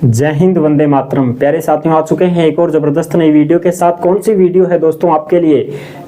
जय हिंद, वंदे मातरम। प्यारे साथियों, आ चुके हैं एक और जबरदस्त नई वीडियो के साथ। कौन सी वीडियो है दोस्तों आपके लिए?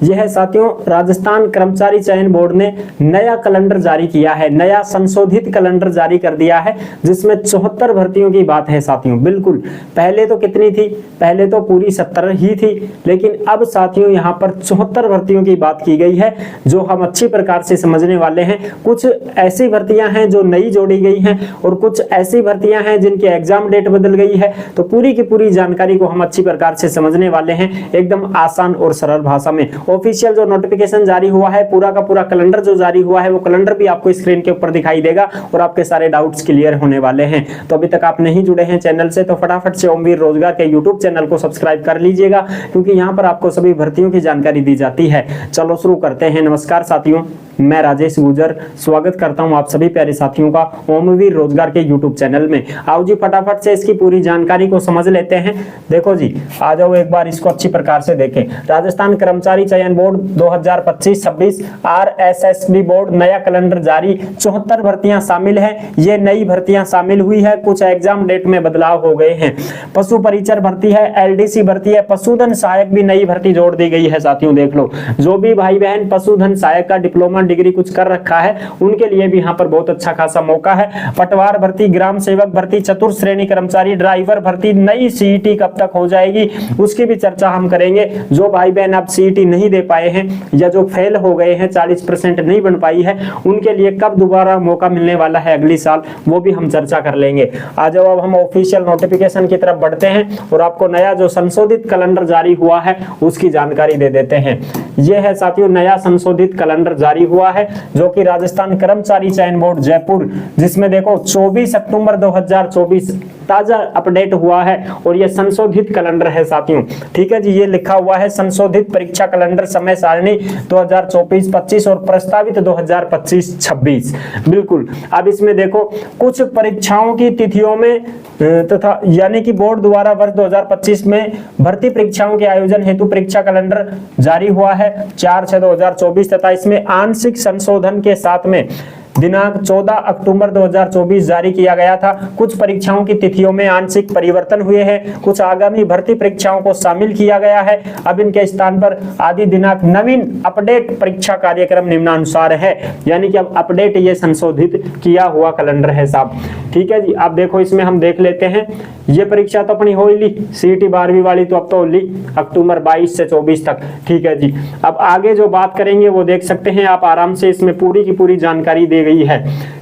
यह है साथियों, राजस्थान कर्मचारी चयन बोर्ड ने नया कैलेंडर जारी किया है, नया संशोधित कैलेंडर जारी कर दिया है, जिसमें 74 भर्तियों की बात है साथियों। बिल्कुल, पहले तो कितनी थी? पहले तो पूरी 70 ही थी, लेकिन अब साथियों यहाँ पर 74 भर्तियों की बात की गई है, जो हम अच्छी प्रकार से समझने वाले हैं। कुछ ऐसी भर्तियां हैं जो नई जोड़ी गई हैं और कुछ ऐसी भर्तियां हैं जिनके एग्जाम डेट बदल गई है। तो पूरी की पूरी जानकारी को हम अच्छी प्रकार से समझने वाले हैं, एकदम आसान और सरल भाषा में। ऑफिशियल जो नोटिफिकेशन जारी हुआ है, पूरा का पूरा कैलेंडर जो जारी हुआ है, वो कैलेंडर भी आपको स्क्रीन के ऊपर दिखाई देगा और आपके सारे डाउट्स क्लियर होने वाले हैं। तो अभी तक आप नहीं जुड़े हैं चैनल से, तो फटाफट से ओमवीर रोजगार के यूट्यूब चैनल को सब्सक्राइब कर लीजिएगा, क्योंकि यहाँ पर आपको सभी भर्तियों की जानकारी दी जाती है। चलो शुरू करते हैं। नमस्कार साथियों, मैं राजेश गुजर स्वागत करता हूं आप सभी प्यारे साथियों का ओमवीर रोजगार के यूट्यूब चैनल में। आओ जी, फटाफट से इसकी पूरी जानकारी को समझ लेते हैं। देखो जी, आ जाओ एक बार इसको अच्छी प्रकार से देखें। राजस्थान कर्मचारी चयन बोर्ड 2025-26 RSSB बोर्ड नया कैलेंडर जारी। 74 भर्तियां शामिल है। ये नई भर्तियां शामिल हुई है, कुछ एग्जाम डेट में बदलाव हो गए हैं। पशु परिचर भर्ती है, LDC भर्ती है, पशुधन सहायक भी नई भर्ती जोड़ दी गई है साथियों। देख लो, जो भी भाई बहन पशुधन सहायक का डिप्लोमा डिग्री कुछ कर रखा है, उनके लिए भी यहाँ पर बहुत अच्छा खासा मौका है। पटवार भर्ती, ग्राम सेवक भर्ती, चतुर्थ श्रेणी कर्मचारी, ड्राइवर भर्ती, नई CET कब तक हो जाएगी उसकी भी चर्चा हम करेंगे। जो भाई बहन अब CET नहीं दे पाए हैं या जो फेल हो गए हैं, 40% नहीं बन पाई है, उनके लिए कब दोबारा मौका मिलने वाला है अगली साल, वो भी हम चर्चा कर लेंगे। आ जाओ, अब हम ऑफिशियल नोटिफिकेशन की तरफ बढ़ते हैं और आपको नया जो संशोधित कैलेंडर जारी हुआ है उसकी जानकारी दे देते हैं। यह है साथियों नया संशोधित कैलेंडर जारी हुआ है, जो कि राजस्थान कर्मचारी चयन बोर्ड जयपुर, जिसमें देखो 24 अक्टूबर 2024 ताजा अपडेट हुआ है और ये संशोधित कैलेंडर है साथियों। ठीक है जी, ये लिखा हुआ है संशोधित परीक्षा कैलेंडर, समय सारणी 2024-25 और प्रस्तावित 2025-26। बिल्कुल, अब इसमें देखो कुछ परीक्षाओं की तिथियों में तथा यानी कि बोर्ड द्वारा वर्ष 2025 में भर्ती परीक्षाओं के आयोजन हेतु परीक्षा कैलेंडर जारी हुआ है 4/6/2024 तथा इसमें आंशिक संशोधन के साथ में दिनांक 14 अक्टूबर 2024 जारी किया गया था। कुछ परीक्षाओं की तिथियों में आंशिक परिवर्तन हुए हैं, कुछ आगामी भर्ती परीक्षाओं को शामिल किया गया है। अब इनके स्थान पर आदि दिनांक नवीन अपडेट परीक्षा कार्यक्रम निम्नानुसार है, यानी कि अब अपडेट ये संशोधित किया हुआ कैलेंडर है साहब। ठीक है जी, अब देखो इसमें हम देख लेते हैं। ये परीक्षा तो अपनी हो ही ली, CET 12वीं वाली तो अब तो ली अक्टूबर 22 से 24 तक। ठीक है जी, अब आगे जो बात करेंगे वो देख सकते हैं आप आराम से, इसमें पूरी की पूरी जानकारी दी गई है।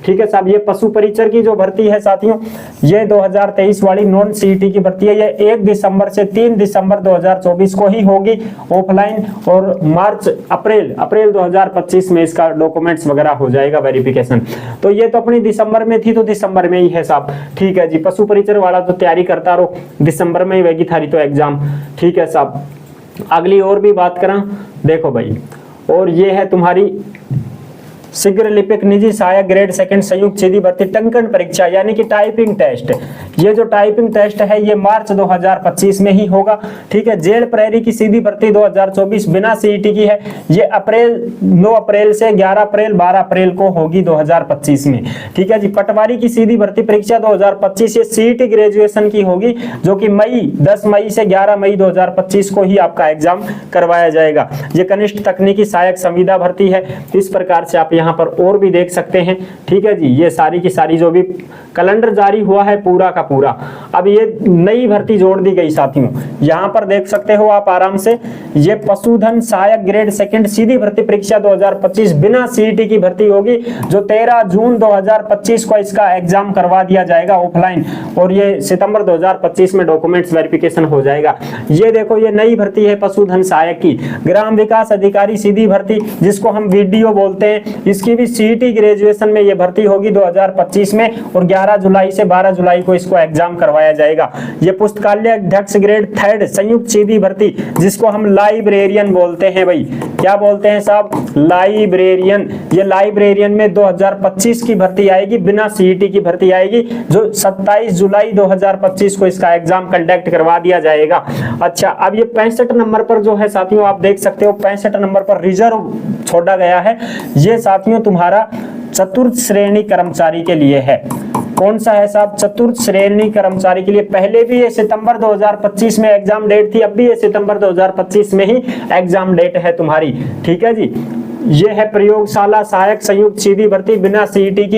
ठीक है साहब, ये पशु परिचर की जो भर्ती है साथियों, ये 2023 वाली नॉन CET की भर्ती है। ये 1 दिसंबर से 3 दिसंबर 2024 को ही होगी ऑफलाइन, और अप्रैल 2025 में इसका डॉक्यूमेंट्स वगैरह हो जाएगा वेरिफिकेशन। तो ये तो अपनी दिसंबर में थी, तो दिसंबर में ही है साहब। ठीक है जी, पशु परिचर वाला तो तैयारी करता रहो, दिसंबर में ही वेगी थारी तो एग्जाम। ठीक है साहब, अगली और भी बात करें, देखो भाई, और ये है तुम्हारी शीघ्र लिपिक निजी सहायक ग्रेड 2 संयुक्त सीधी भर्ती टंकन परीक्षा, यानी कि टाइपिंग टेस्ट। ये जो टाइपिंग टेस्ट है ये मार्च 2025 में ही होगा। ठीक है, जेल प्रहरी की सीधी भर्ती 2024 बिना CET की है। ये 9 अप्रैल से 11 अप्रैल 12 अप्रैल को होगी 2025 में। ठीक है जी, पटवारी की सीधी भर्ती परीक्षा 2025 ये CET ग्रेजुएशन की होगी, जो कि 10 मई से 11 मई 2025 को ही आपका एग्जाम करवाया जाएगा। ये कनिष्ठ तकनीकी सहायक संविदा भर्ती है। इस प्रकार से आप यहाँ पर और भी देख सकते हैं। ठीक है जी, ये सारी की सारी जो भी कैलेंडर जारी हुआ है पूरा का पूरा। अब ये नई भर्ती जोड़ दी गई साथियों, यहाँ पर देख सकते हो आप आराम से। ये पशुधन सहायक ग्रेड 2 सीधी भर्ती परीक्षा 2025 बिना CET की भर्ती होगी, जो 13 जून 2025 को इसका एग्जाम करवा दिया जाएगा ऑफलाइन, और ये सितंबर 2025 में डॉक्यूमेंट्स वेरिफिकेशन हो जाएगा। ये देखो, ये नई भर्ती है पशुधन सहायक की। ग्राम विकास अधिकारी सीधी भर्ती, जिसको हम VDO बोलते हैं, इसकी भी CET ग्रेजुएशन में ये भर्ती होगी 2025 में, और 11 जुलाई से 12 जुलाई को इसको एग्जाम करवाया जाएगा। ये पुस्तकालय अध्यक्ष ग्रेड 3 संयुक्त सीधी भर्ती, जिसको हम लाइब्रेरियन बोलते हैं। भाई क्या बोलते हैं साहब? लाइब्रेरियन। ये लाइब्रेरियन में 2025 की भर्ती आएगी, बिना CET की भर्ती आएगी, जो 27 जुलाई 2025 को इसका एग्जाम कंडक्ट करवा दिया जाएगा। अच्छा, अब ये 65 नंबर पर जो है साथियों, आप देख सकते हो 65 नंबर पर रिजर्व छोड़ा गया है। ये साथियों तुम्हारा चतुर्थ श्रेणी कर्मचारी के लिए है। कौन सा है साहब? चतुर्थ श्रेणी कर्मचारी के लिए। पहले भी ये सितंबर 2025 में एग्जाम डेट थी, अब भी ये सितंबर 2025 में ही एग्जाम डेट है तुम्हारी। ठीक है जी। ये है प्रयोगशाला सहायक संयुक्त सीधी भर्ती बिना सीईटी की,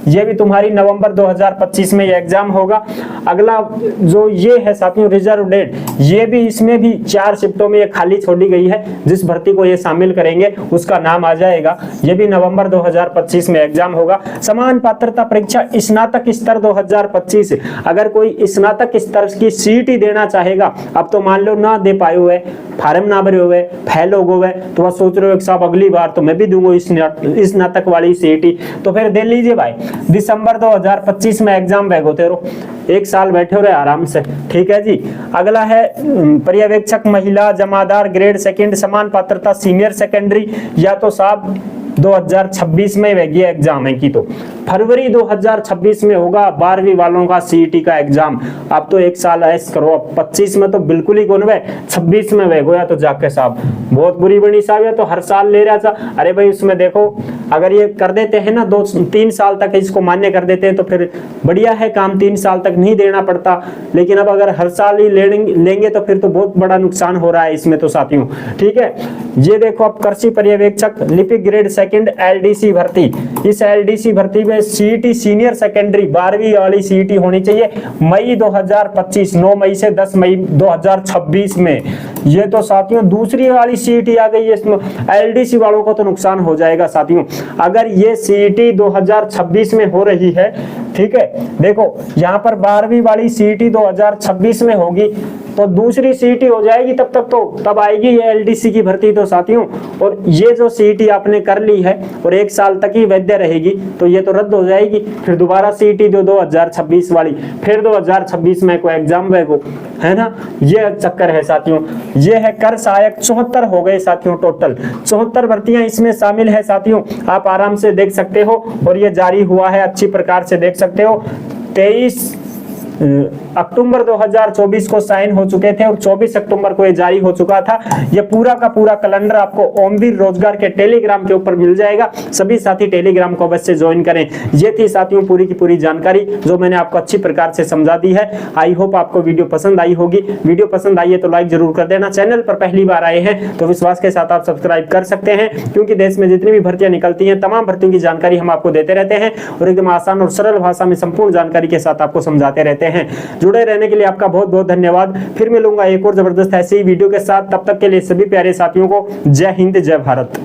ये भी तुम्हारी नवंबर 2025 में ये एग्जाम होगा। अगला जो ये है साथियों रिजर्व डेट, ये भी इसमें भी 4 शिफ्टों में ये खाली छोड़ी गई है। जिस भर्ती को ये शामिल करेंगे उसका नाम आ जाएगा। ये भी नवंबर 2025 में एग्जाम होगा। समान पात्रता परीक्षा स्नातक स्तर 2025, अगर कोई स्नातक स्तर की सीईटी देना चाहेगा, अब तो मान लो ना दे पाए हुए, फार्म ना भरे हुए, फेल हो गए, तो वह सोच रहे हो साहब अगली बार तो मैं भी दूंगा स्नातक वाली सीईटी, तो फिर दे लीजिए भाई। दिसंबर 2025 में एग्जाम बैग होते रहो, 1 साल बैठे रहे आराम से। ठीक है जी। अगला है पर्यवेक्षक महिला जमादार ग्रेड सेकंड समान पात्रता सीनियर सेकेंडरी, या तो साहब 2026 में वैगी एग्जाम है की, तो फरवरी 2026 में होगा 12वीं वालों का सीईटी का एग्जाम। अब तो 1 साल ऐस करो, अब 25 में तो बिल्कुल ही कौन वे, 26 में वे गोया तो जाके साहब बहुत बुरी बनी साहब, या तो हर साल ले रहा था। अरे भाई उसमें देखो अगर ये कर देते हैं ना 2-3 साल तक इसको मान्य कर देते हैं तो फिर बढ़िया है काम, 3 साल तक नहीं देना पड़ता। लेकिन अब अगर हर साल ही लेंगे तो फिर तो बहुत बड़ा नुकसान हो रहा है इसमें तो साथियों। ठीक है। ये देखो अब कृषि पर्यवेक्षक लिपिक ग्रेड सेकंड एलडीसी भर्ती, इस एलडीसी भर्ती में सीईटी सीनियर सेकेंडरी 12वीं वाली सीईटी होनी चाहिए। मई 2025, 9 मई से 10 मई 2026 में। ये तो साथियों दूसरी वाली सीईटी आ गई है इसमें, एलडीसी वालों को तो नुकसान हो जाएगा साथियों। अगर ये सीईटी 2026 में हो रही है, ठीक है, देखो यहाँ पर 12वीं वाली सीईटी 2026 में होगी तो दूसरी सीईटी हो जाएगी तब तक, तो तब आएगी ये एलडीसी की भर्ती तो साथियों। और ये जो सीईटी आपने कर ली है और 1 साल तक ही वैध रहेगी तो ये तो रद्द हो जाएगी। फिर दोबारा सीईटी जो 2026 वाली, फिर 2026 में कोई एग्जाम बैगो, है ना, ये चक्कर है साथियों। ये है कर सहायक, 74 हो गए साथियों, टोटल 74 भर्तियां इसमें शामिल है साथियों। आप आराम से देख सकते हो और ये जारी हुआ है, अच्छी प्रकार से देख सकते हो। 23 अक्टूबर 2024 को साइन हो चुके थे और 24 अक्टूबर को ये जारी हो चुका था। ये पूरा का पूरा कैलेंडर आपको ओमवीर रोजगार के टेलीग्राम के ऊपर मिल जाएगा। सभी साथी टेलीग्राम को अवश्य ज्वाइन करें। ये थी साथियों पूरी की पूरी जानकारी जो मैंने आपको अच्छी प्रकार से समझा दी है। आई होप आपको वीडियो पसंद आई होगी। वीडियो पसंद आई है तो लाइक जरूर कर देना। चैनल पर पहली बार आए हैं तो विश्वास के साथ आप सब्सक्राइब कर सकते हैं, क्योंकि देश में जितनी भी भर्तियां निकलती हैं तमाम भर्तियों की जानकारी हम आपको देते रहते हैं और एकदम आसान और सरल भाषा में संपूर्ण जानकारी के साथ आपको समझाते रहते हैं। जुड़े रहने के लिए आपका बहुत बहुत धन्यवाद। फिर मिलूंगा एक और जबरदस्त ऐसी वीडियो के साथ। तब तक के लिए सभी प्यारे साथियों को जय हिंद, जय भारत।